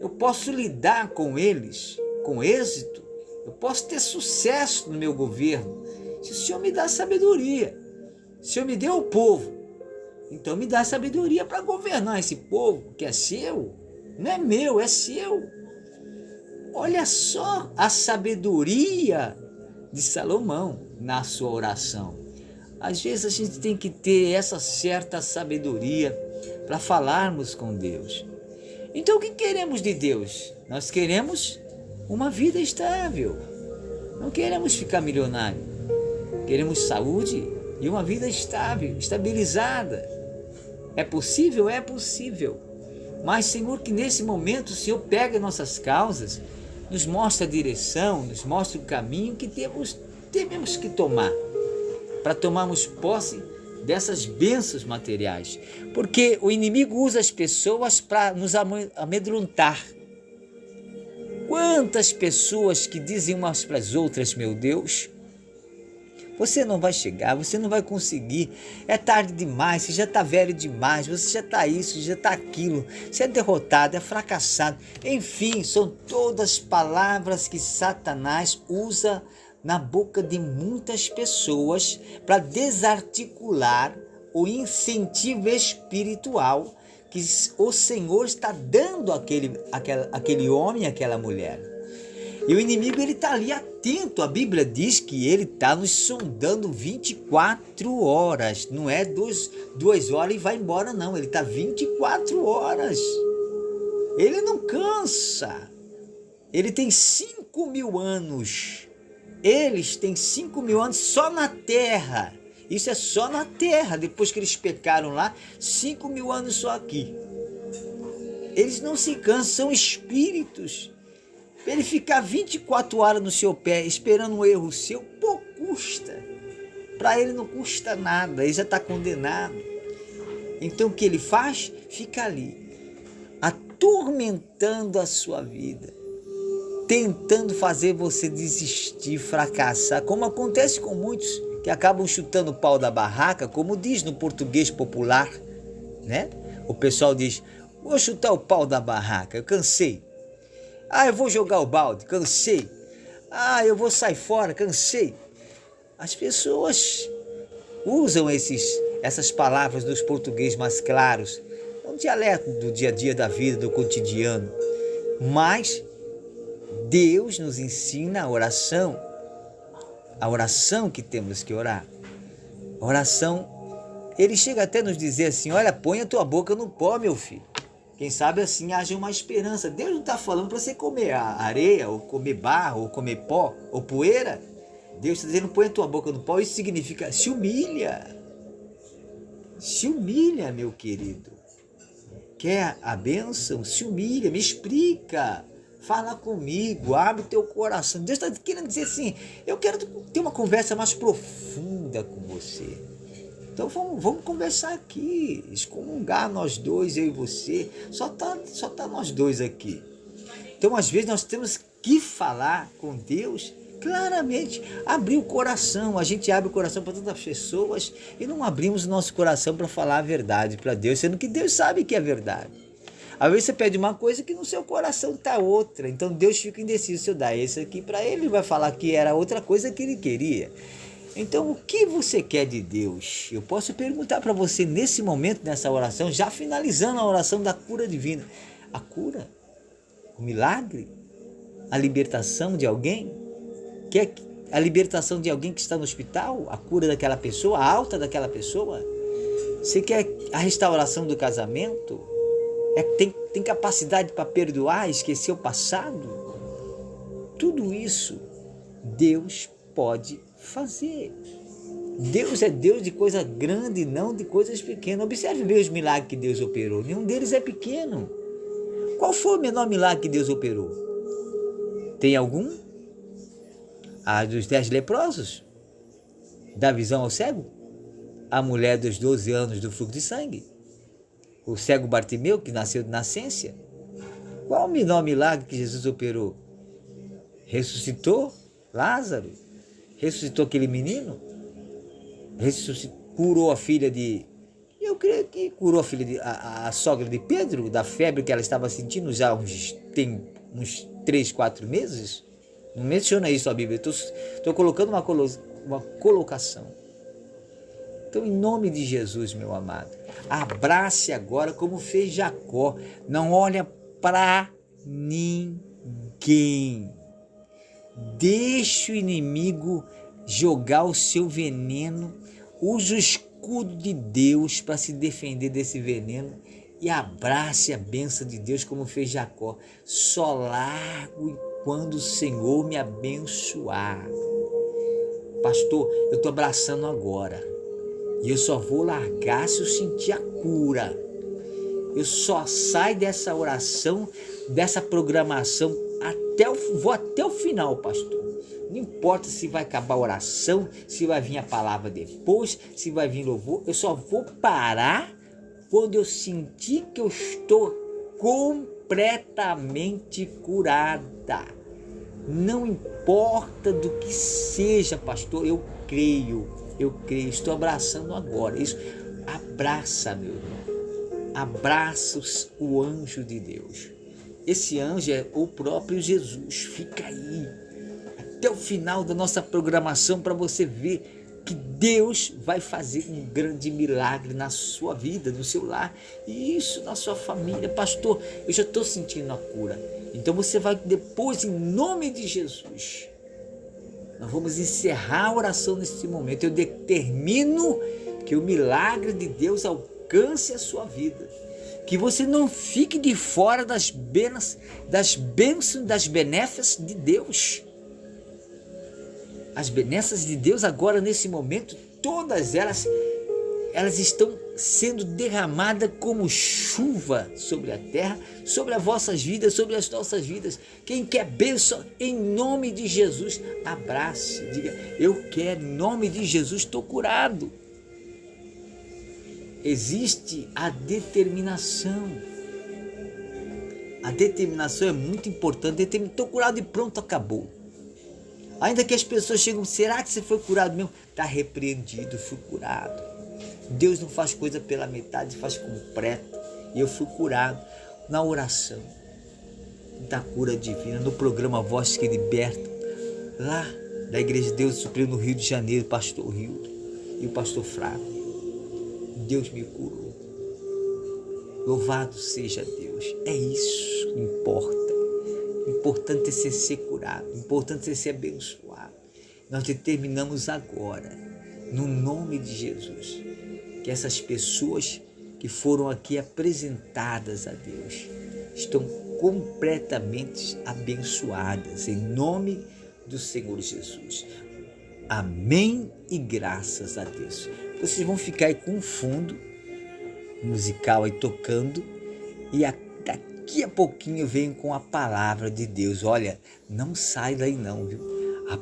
eu posso lidar com eles com êxito, eu posso ter sucesso no meu governo. Se o Senhor me dá sabedoria, se o Senhor me deu o povo, então me dá sabedoria para governar esse povo, que é seu, não é meu, é seu. Olha só a sabedoria de Salomão na sua oração. Às vezes a gente tem que ter essa certa sabedoria para falarmos com Deus. Então o que queremos de Deus? Nós queremos uma vida estável. Não queremos ficar milionário. Queremos saúde e uma vida estável, estabilizada. É possível? É possível. Mas, Senhor, que nesse momento o Senhor pega nossas causas, nos mostra a direção, nos mostra o caminho que temos que tomar para tomarmos posse dessas bênçãos materiais. Porque o inimigo usa as pessoas para nos amedrontar. Quantas pessoas que dizem umas para as outras, meu Deus, Você não vai chegar, você não vai conseguir. É tarde demais, você já está velho demais, você já está isso, já está aquilo. Você é derrotado, é fracassado. Enfim, são todas palavras que Satanás usa na boca de muitas pessoas para desarticular o incentivo espiritual que o Senhor está dando àquele homem, àquela mulher. E o inimigo está ali atento. A Bíblia diz que ele está nos sondando 24 horas. Não é 2 horas e vai embora, não. Ele está 24 horas. Ele não cansa. Ele tem 5.000 anos. Eles têm 5.000 anos só na terra. Isso é só na terra. Depois que eles pecaram lá, 5.000 anos só aqui. Eles não se cansam, são espíritos. Ele ficar 24 horas no seu pé esperando um erro seu, pouco custa. Para ele não custa nada, ele já está condenado. Então o que ele faz? Fica ali, atormentando a sua vida, tentando fazer você desistir, fracassar, como acontece com muitos que acabam chutando o pau da barraca, como diz no português popular, né? O pessoal diz, vou chutar o pau da barraca, eu cansei. Eu vou jogar o balde, cansei. Eu vou sair fora, cansei. As pessoas usam essas palavras dos portugueses mais claros, um dialeto do dia a dia da vida, do cotidiano. Mas Deus nos ensina a oração que temos que orar. A oração, ele chega até a nos dizer assim, olha, põe a tua boca no pó, meu filho. Quem sabe assim haja uma esperança. Deus não está falando para você comer areia, ou comer barro, ou comer pó, ou poeira. Deus está dizendo, põe a tua boca no pó. Isso significa se humilha. Se humilha, meu querido. Quer a bênção? Se humilha, me explica. Fala comigo, abre teu coração. Deus está querendo dizer assim, eu quero ter uma conversa mais profunda com você. Então vamos conversar aqui, excomungar nós dois, eu e você, só tá nós dois aqui. Então às vezes nós temos que falar com Deus claramente, abrir o coração. A gente abre o coração para tantas pessoas e não abrimos o nosso coração para falar a verdade para Deus, sendo que Deus sabe que é verdade. Às vezes você pede uma coisa que no seu coração está outra, então Deus fica indeciso se eu dar esse aqui para ele, ele vai falar que era outra coisa que ele queria. Então, o que você quer de Deus? Eu posso perguntar para você nesse momento, nessa oração, já finalizando a oração da cura divina. A cura? O milagre? A libertação de alguém? Quer a libertação de alguém que está no hospital? A cura daquela pessoa? A alta daquela pessoa? Você quer a restauração do casamento? Tem capacidade para perdoar, esquecer o passado? Tudo isso Deus pode fazer. Deus é Deus de coisa grande, não de coisas pequenas. Observe bem os milagres que Deus operou. Nenhum deles é pequeno. Qual foi o menor milagre que Deus operou? Tem algum? Dos 10 leprosos? Da visão ao cego? A mulher dos 12 anos do fluxo de sangue? O cego Bartimeu, que nasceu de nascença? Qual o menor milagre que Jesus operou? Ressuscitou Lázaro? Ressuscitou aquele menino? Curou a filha de... Eu creio que curou a filha a sogra de Pedro, da febre que ela estava sentindo já tem uns 3, 4 meses. Não menciona isso a Bíblia. Estou colocando uma colocação. Então, em nome de Jesus, meu amado, abrace agora como fez Jacó. Não olha para ninguém. Deixe o inimigo jogar o seu veneno. Use o escudo de Deus para se defender desse veneno. E abrace a bênção de Deus como fez Jacó. Só largo quando o Senhor me abençoar. Pastor, eu estou abraçando agora. E eu só vou largar se eu sentir a cura. Eu só saio dessa oração, dessa programação, vou até o final, pastor. Não importa se vai acabar a oração, se vai vir a palavra depois, se vai vir louvor. Eu só vou parar quando eu sentir que eu estou completamente curada. Não importa do que seja, pastor, eu creio, estou abraçando agora. Isso, abraça, meu irmão, abraça o anjo de Deus. Esse anjo é o próprio Jesus. Fica aí até o final da nossa programação para você ver que Deus vai fazer um grande milagre na sua vida, no seu lar, e isso na sua família. Pastor, eu já estou sentindo a cura. Então você vai depois, em nome de Jesus, nós vamos encerrar a oração nesse momento. Eu determino que o milagre de Deus alcance a sua vida, que você não fique de fora das bênçãos, das benéficas de Deus. As benesses de Deus agora, nesse momento, todas elas estão sendo derramadas como chuva sobre a terra, sobre as vossas vidas, sobre as nossas vidas. Quem quer bênção, em nome de Jesus, abrace, diga, eu quero, em nome de Jesus, estou curado. Existe a determinação. A determinação é muito importante. Estou curado e pronto, acabou. Ainda que as pessoas chegam, será que você foi curado mesmo? Está repreendido, fui curado. Deus não faz coisa pela metade, faz completa. E eu fui curado na oração da cura divina, no programa Voz que Liberta, lá da Igreja de Deus Supremo no Rio de Janeiro, pastor Hildo e o pastor Flávio. Deus me curou. Louvado seja Deus. É isso que importa. Importante é ser curado, importante é ser abençoado. Nós determinamos agora, no nome de Jesus, que essas pessoas que foram aqui apresentadas a Deus estão completamente abençoadas, em nome do Senhor Jesus. Amém e graças a Deus. Vocês vão ficar aí com um fundo musical aí tocando e daqui a pouquinho eu venho com a palavra de Deus. Olha, não sai daí não, viu? A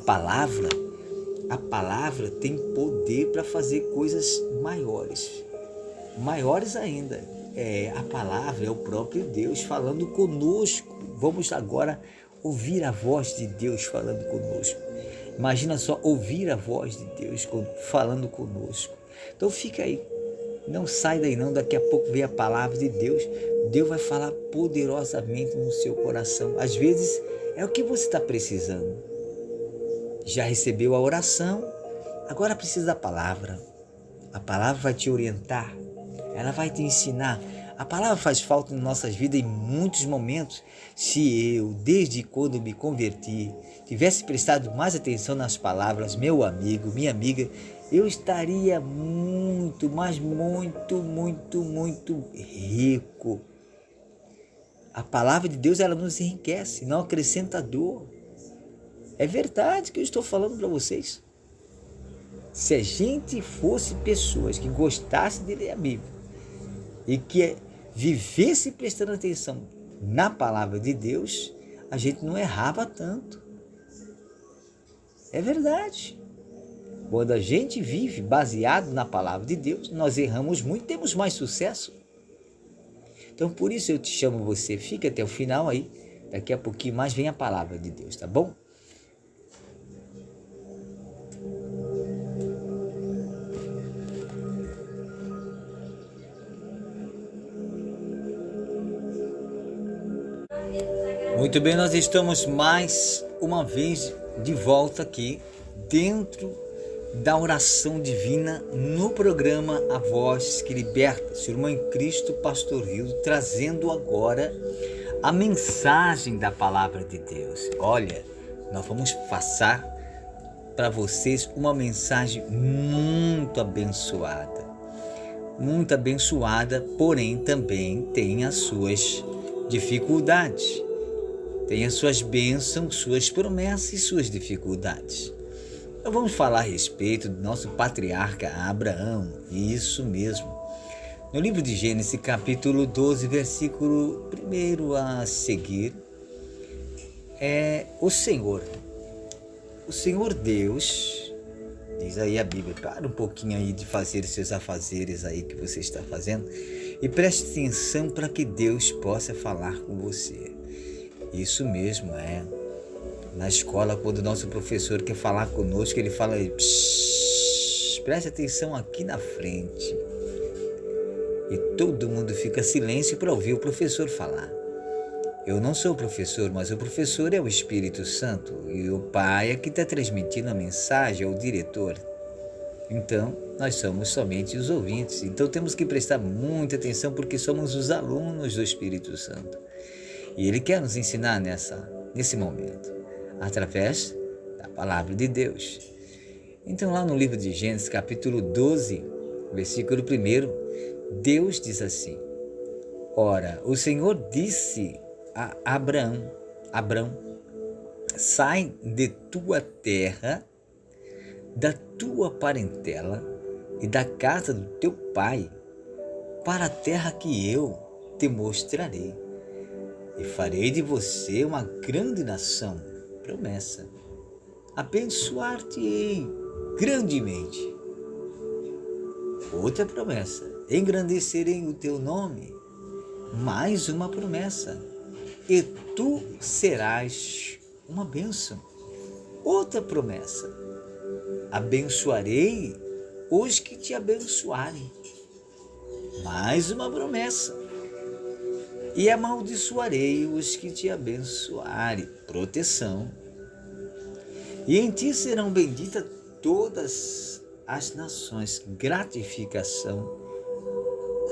palavra tem poder para fazer coisas maiores ainda. A palavra é o próprio Deus falando conosco. Vamos agora ouvir a voz de Deus falando conosco. Imagina só ouvir a voz de Deus falando conosco. Então fica aí, não sai daí não, daqui a pouco vem a palavra de Deus. Deus vai falar poderosamente no seu coração. Às vezes é o que você está precisando. Já recebeu a oração, agora precisa da palavra. A palavra vai te orientar, ela vai te ensinar. A palavra faz falta em nossas vidas em muitos momentos. Se eu, desde quando me converti, tivesse prestado mais atenção nas palavras, meu amigo, minha amiga, eu estaria muito, mas muito, muito, muito rico. A palavra de Deus, ela nos enriquece, não acrescenta dor. É verdade que eu estou falando para vocês. Se a gente fosse pessoas que gostassem de ler a Bíblia e que vivesse prestando atenção na palavra de Deus, a gente não errava tanto. É verdade. Quando a gente vive baseado na palavra de Deus, nós erramos muito, temos mais sucesso. Então por isso eu te chamo você, fica até o final aí, daqui a pouquinho mais vem a palavra de Deus, tá bom? Muito bem, nós estamos mais uma vez de volta aqui dentro da oração divina no programa A Voz que Liberta. Seu irmão em Cristo, pastor Hildo, trazendo agora a mensagem da palavra de Deus. Olha, nós vamos passar para vocês uma mensagem muito abençoada, porém também tem as suas dificuldades. Tem as suas bênçãos, suas promessas e suas dificuldades. Nós vamos falar a respeito do nosso patriarca Abraão, isso mesmo. No livro de Gênesis, capítulo 12, versículo 1 a seguir, o Senhor Deus, diz aí a Bíblia, para um pouquinho aí de fazer os seus afazeres aí que você está fazendo e preste atenção para que Deus possa falar com você. Isso mesmo, Na escola, quando o nosso professor quer falar conosco, ele fala: preste atenção aqui na frente. E todo mundo fica silêncio para ouvir o professor falar. Eu não sou o professor, mas o professor é o Espírito Santo e o Pai é que está transmitindo a mensagem, é o diretor. Então, nós somos somente os ouvintes. Então, temos que prestar muita atenção porque somos os alunos do Espírito Santo. E Ele quer nos ensinar nesse momento, através da Palavra de Deus. Então, lá no livro de Gênesis, capítulo 12, versículo 1, Deus diz assim: Ora, o Senhor disse a Abrão, sai de tua terra, da tua parentela e da casa do teu pai, para a terra que eu te mostrarei, e farei de você uma grande nação. Promessa. Abençoar-te-ei grandemente. Outra promessa. Engrandecerei o teu nome. Mais uma promessa. E tu serás uma bênção. Outra promessa. Abençoarei os que te abençoarem. Mais uma promessa. E amaldiçoarei os que te abençoarem. Proteção. E em ti serão benditas todas as nações. Gratificação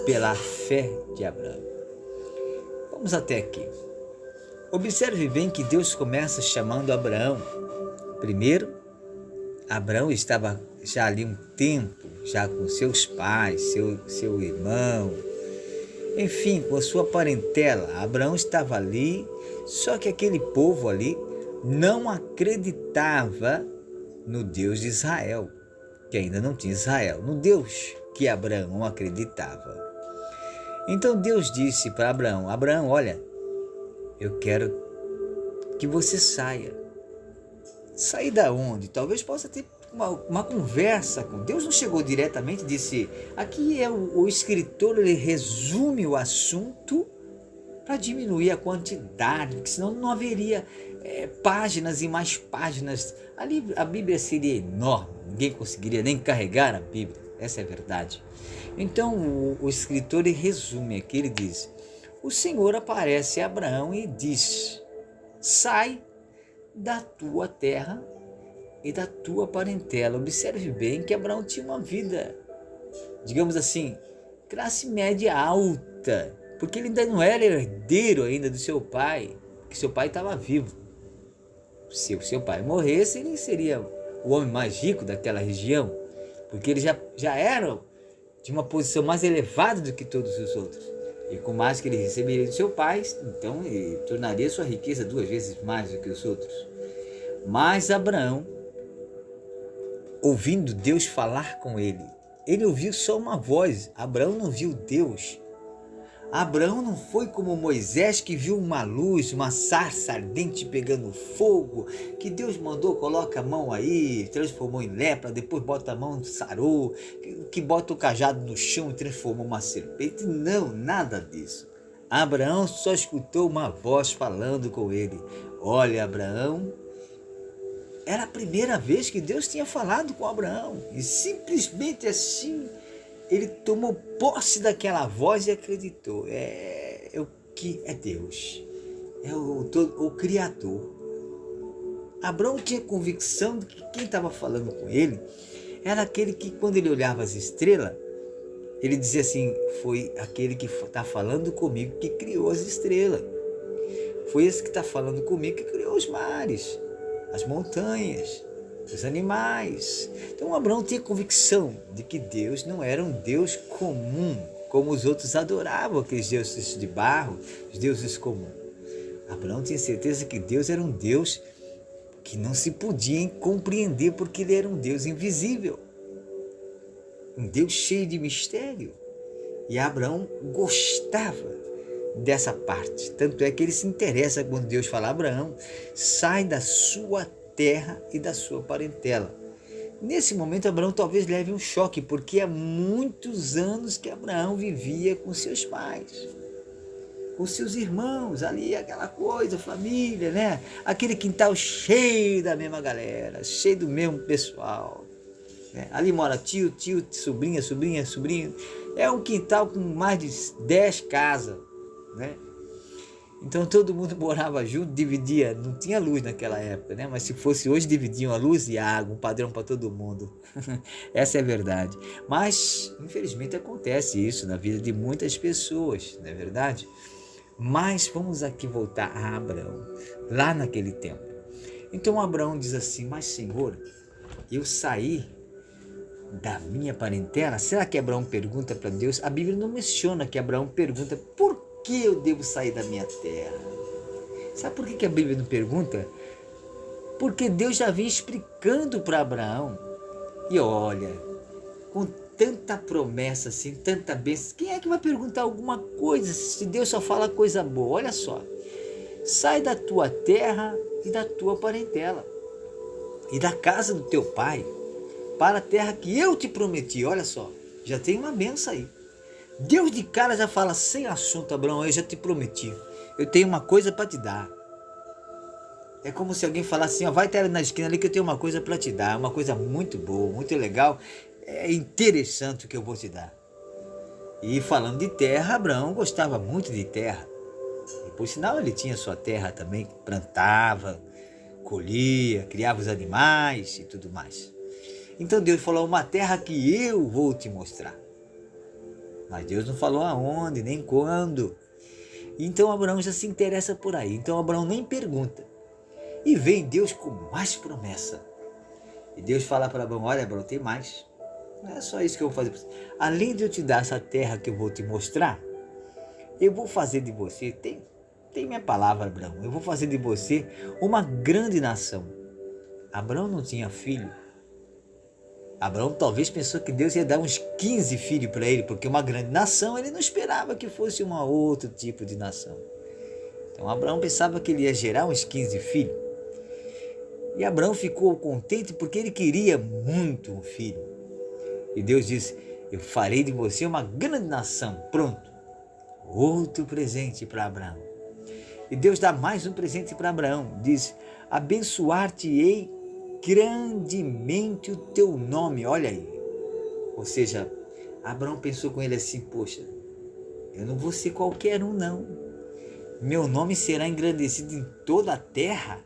pela fé de Abraão. Vamos até aqui. Observe bem que Deus começa chamando Abraão. Primeiro, Abraão estava já ali um tempo, já com seus pais, seu irmão, enfim, com a sua parentela. Abraão estava ali, só que aquele povo ali não acreditava no Deus de Israel, que ainda não tinha Israel, no Deus que Abraão acreditava. Então Deus disse para Abraão: Abraão, olha, eu quero que você saia. Sair da onde? Talvez possa ter uma conversa com Deus. Não chegou diretamente e disse. Aqui é o escritor, ele resume o assunto para diminuir a quantidade, porque senão não haveria páginas e mais páginas. Ali a Bíblia seria enorme, ninguém conseguiria nem carregar a Bíblia, essa é a verdade. Então o escritor ele resume aqui, ele diz: o Senhor aparece a Abraão e diz: sai da tua terra e da tua parentela. Observe bem que Abraão tinha uma vida, digamos assim, classe média alta, porque ele ainda não era herdeiro ainda do seu pai, que seu pai estava vivo. Se o seu pai morresse, ele seria o homem mais rico daquela região, porque ele já era de uma posição mais elevada do que todos os outros. E com mais que ele receberia do seu pai, então ele tornaria sua riqueza 2 vezes mais do que os outros. Mas Abraão, ouvindo Deus falar com ele ouviu só uma voz. Abraão não viu Deus. Abraão não foi como Moisés, que viu uma luz, uma sarça ardente pegando fogo, que Deus mandou, coloca a mão aí, transformou em lepra, depois bota a mão, sarou, que bota o cajado no chão e transformou uma serpente. Não, nada disso. Abraão só escutou uma voz falando com ele. Olha, Abraão, era a primeira vez que Deus tinha falado com Abraão, e simplesmente assim ele tomou posse daquela voz e acreditou. É o que é Deus, é o Criador. Abraão tinha convicção de que quem estava falando com ele era aquele que, quando ele olhava as estrelas, ele dizia assim: foi aquele que está falando comigo que criou as estrelas. Foi esse que está falando comigo que criou os mares, as montanhas, os animais. Então Abraão tinha convicção de que Deus não era um Deus comum, como os outros adoravam, aqueles deuses de barro, os deuses comuns. Abraão tinha certeza que Deus era um Deus que não se podia compreender, porque ele era um Deus invisível, um Deus cheio de mistério. E Abraão gostava dessa parte, tanto é que ele se interessa quando Deus fala: Abraão, sai da sua terra e da sua parentela. Nesse momento Abraão talvez leve um choque, porque há muitos anos que Abraão vivia com seus pais, os seus irmãos ali, aquela coisa, família, né? Aquele quintal cheio da mesma galera, cheio do mesmo pessoal. Né? Ali mora tio, sobrinha, sobrinho. É um quintal com mais de 10 casas, né? Então todo mundo morava junto, dividia, não tinha luz naquela época, né? Mas se fosse hoje, dividiam a luz e a água, um padrão para todo mundo. Essa é a verdade. Mas, infelizmente, acontece isso na vida de muitas pessoas, não é verdade? Mas vamos aqui voltar a Abraão, lá naquele tempo. Então Abraão diz assim, mas Senhor, eu saí da minha parentela? Será que Abraão pergunta para Deus? A Bíblia não menciona que Abraão pergunta por que eu devo sair da minha terra. Sabe por que a Bíblia não pergunta? Porque Deus já vinha explicando para Abraão. E olha, com tanta promessa assim, tanta bênção, quem é que vai perguntar alguma coisa se Deus só fala coisa boa? Olha só, sai da tua terra e da tua parentela e da casa do teu pai para a terra que eu te prometi. Olha só, já tem uma benção aí. Deus de cara já fala sem assunto, Abraão, eu já te prometi, eu tenho uma coisa para te dar. É como se alguém falasse assim, ó, vai até na esquina ali que eu tenho uma coisa para te dar, uma coisa muito boa, muito legal, é interessante o que eu vou te dar. E falando de terra, Abraão gostava muito de terra. E por sinal ele tinha sua terra também, plantava, colhia, criava os animais e tudo mais. Então Deus falou, uma terra que eu vou te mostrar. Mas Deus não falou aonde, nem quando. Então Abraão já se interessa por aí. Então Abraão nem pergunta. E vem Deus com mais promessa. E Deus fala para Abraão, olha Abraão, tem mais. Não é só isso que eu vou fazer. Além de eu te dar essa terra que eu vou te mostrar, eu vou fazer de você, tem minha palavra, Abraão, eu vou fazer de você uma grande nação. Abraão não tinha filho. Abraão talvez pensou que Deus ia dar uns 15 filhos para ele, porque uma grande nação, ele não esperava que fosse um outro tipo de nação. Então Abraão pensava que ele ia gerar uns 15 filhos. E Abraão ficou contente porque ele queria muito um filho. E Deus disse, eu farei de você uma grande nação. Pronto. Outro presente para Abraão. E Deus dá mais um presente para Abraão. Diz, abençoar-te-ei grandemente o teu nome. Olha aí. Ou seja, Abraão pensou com ele assim, poxa, eu não vou ser qualquer um não. Meu nome será engrandecido em toda a terra.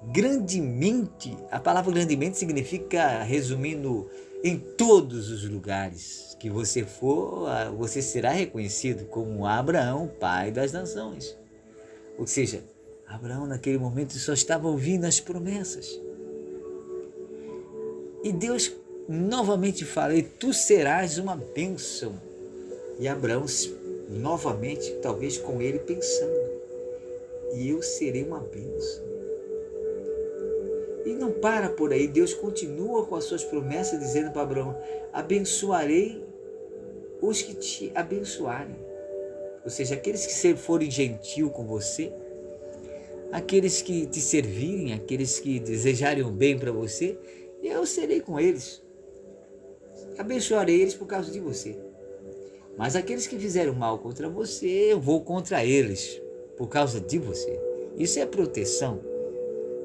Grandemente, a palavra grandemente significa, resumindo, em todos os lugares que você for, você será reconhecido como Abraão, pai das nações. Ou seja, Abraão naquele momento só estava ouvindo as promessas. E Deus novamente fala, e tu serás uma bênção. E Abraão novamente, talvez com ele pensando, e eu serei uma bênção. E não para por aí, Deus continua com as suas promessas, dizendo para Abraão, abençoarei os que te abençoarem. Ou seja, aqueles que forem gentil com você, aqueles que te servirem, aqueles que desejarem o bem para você, eu serei com eles. Abençoarei eles por causa de você. Mas aqueles que fizeram mal contra você, eu vou contra eles por causa de você. Isso é proteção.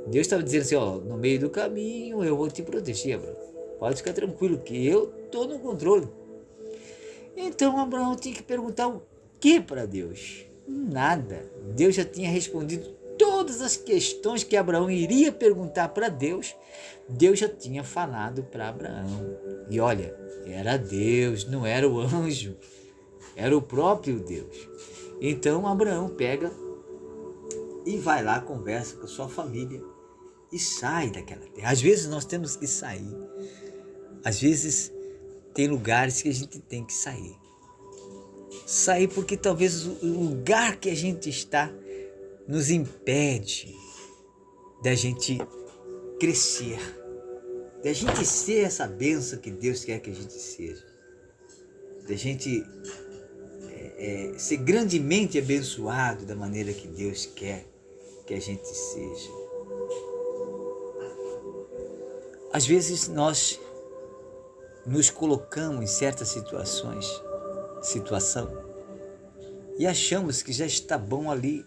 Deus estava dizendo assim, ó, no meio do caminho eu vou te proteger, Abraão. Pode ficar tranquilo que eu estou no controle. Então Abraão tinha que perguntar o que para Deus? Nada. Deus já tinha respondido todas as questões que Abraão iria perguntar para Deus. Deus já tinha falado para Abraão. E olha, era Deus, não era o anjo. Era o próprio Deus. Então Abraão pega e vai lá, conversa com a sua família e sai daquela terra. Às vezes nós temos que sair. Às vezes tem lugares que a gente tem que sair. Sair porque talvez o lugar que a gente está nos impede da gente crescer, da gente ser essa bênção que Deus quer que a gente seja, da gente ser grandemente abençoado da maneira que Deus quer que a gente seja. Às vezes nós nos colocamos em certas situação e achamos que já está bom ali.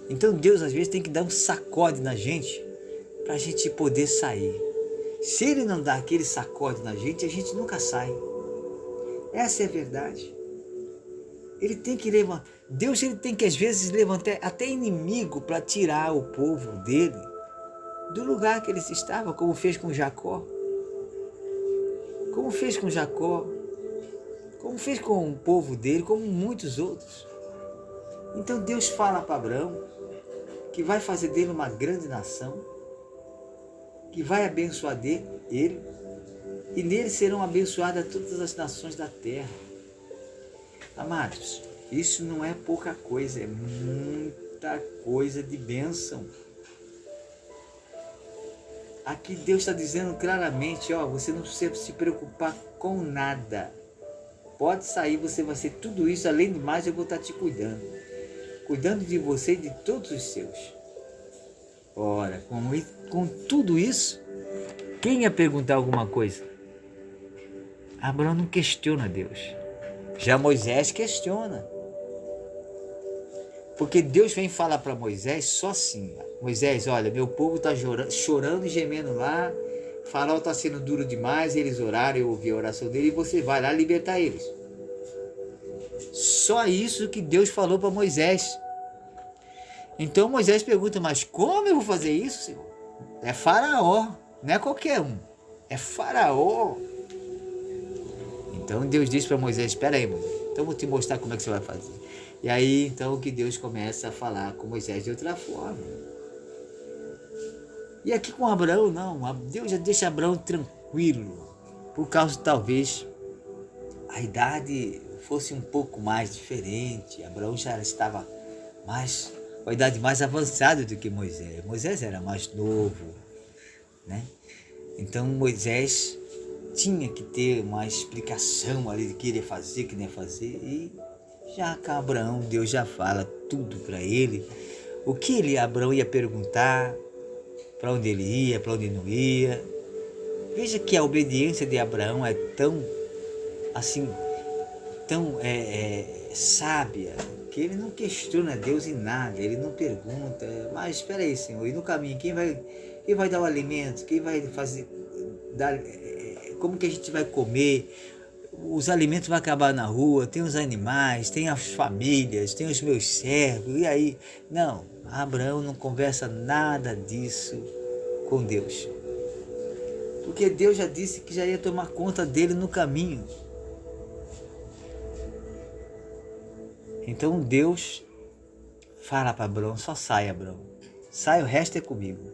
Então Deus às vezes tem que dar um sacode na gente para a gente poder sair. Se Ele não dá aquele sacode na gente, a gente nunca sai. Essa é a verdade. Ele tem que levantar. Deus ele tem que às vezes levantar até inimigo para tirar o povo dele do lugar que eles estavam, como fez com Jacó. Como fez com Jacó. Como fez com o povo dele, como muitos outros. Então Deus fala para Abraão que vai fazer dele uma grande nação, que vai abençoar ele, e nele serão abençoadas todas as nações da terra. Amados, isso não é pouca coisa, é muita coisa de bênção. Aqui Deus está dizendo claramente, você não precisa se preocupar com nada. Pode sair, você vai ser tudo isso, além de mais eu vou estar te cuidando. Cuidando de você e de todos os seus. Ora, com tudo isso, quem ia perguntar alguma coisa? Abraão não questiona Deus. Já Moisés questiona. Porque Deus vem falar para Moisés só assim. Moisés, olha, meu povo está chorando e gemendo lá. O faraó está sendo duro demais. Eles oraram, eu ouvi a oração dele. E você vai lá libertar eles. Só isso que Deus falou para Moisés. Então Moisés pergunta, mas como eu vou fazer isso, Senhor? É Faraó, não é qualquer um. É Faraó. Então Deus disse para Moisés, espera aí, Moisés, então eu vou te mostrar como é que você vai fazer. E aí então que Deus começa a falar com Moisés de outra forma. E aqui com Abraão não, Deus já deixa Abraão tranquilo, por causa talvez a idade fosse um pouco mais diferente. Abraão já estava com a idade mais avançada do que Moisés. Moisés era mais novo, né? Então Moisés tinha que ter uma explicação ali de que ele ia fazer, que não ia fazer. E já com Abraão, Deus já fala tudo para ele. O que Abraão ia perguntar, para onde ele ia, para onde não ia. Veja que a obediência de Abraão é tão sábia, que ele não questiona Deus em nada, ele não pergunta, mas espera aí, Senhor, e no caminho, quem vai dar o alimento, quem vai fazer, como que a gente vai comer, os alimentos vão acabar na rua, tem os animais, tem as famílias, tem os meus servos, e aí? Não, Abraão não conversa nada disso com Deus, porque Deus já disse que já ia tomar conta dele no caminho. Então Deus fala para Abraão, só sai, Abraão, sai, o resto é comigo.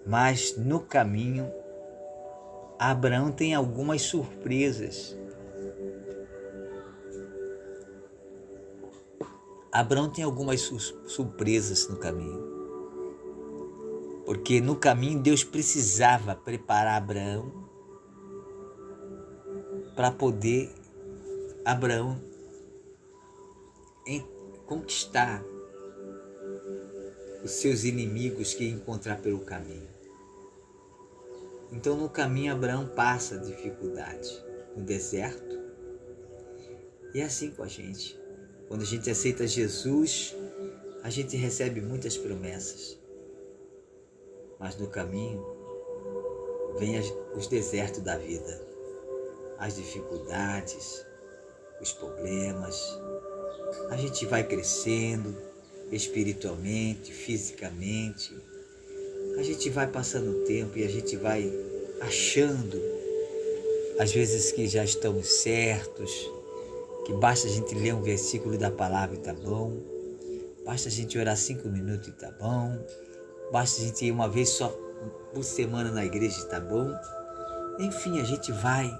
Mas no caminho, Abraão tem algumas surpresas. Abraão tem algumas surpresas no caminho. Porque no caminho Deus precisava preparar Abraão para poder Abraão conquistar os seus inimigos que ia encontrar pelo caminho. Então no caminho Abraão passa dificuldade no deserto. E é assim com a gente. Quando a gente aceita Jesus, a gente recebe muitas promessas. Mas no caminho vem os desertos da vida, as dificuldades, os problemas. A gente vai crescendo espiritualmente, fisicamente. A gente vai passando o tempo e a gente vai achando, às vezes, que já estamos certos, que basta a gente ler um versículo da palavra e tá bom, basta a gente orar 5 minutos e tá bom, basta a gente ir uma vez só por semana na igreja e tá bom. Enfim, a gente vai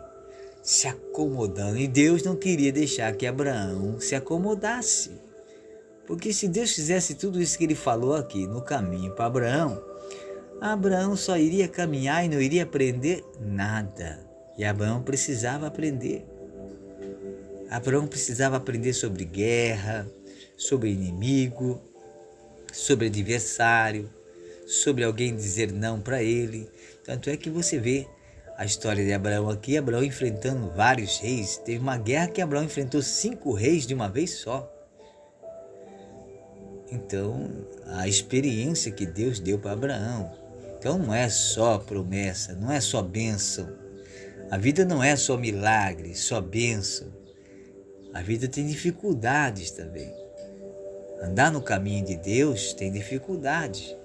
se acomodando. E Deus não queria deixar que Abraão se acomodasse. Porque se Deus fizesse tudo isso que ele falou aqui no caminho para Abraão só iria caminhar e não iria aprender nada. E Abraão precisava aprender. Abraão precisava aprender sobre guerra, sobre inimigo, sobre adversário, sobre alguém dizer não para ele. Tanto é que você vê a história de Abraão aqui, Abraão enfrentando vários reis. Teve uma guerra que Abraão enfrentou 5 reis de uma vez só. Então, a experiência que Deus deu para Abraão. Então, não é só promessa, não é só bênção. A vida não é só milagre, só bênção. A vida tem dificuldades também. Andar no caminho de Deus tem dificuldades.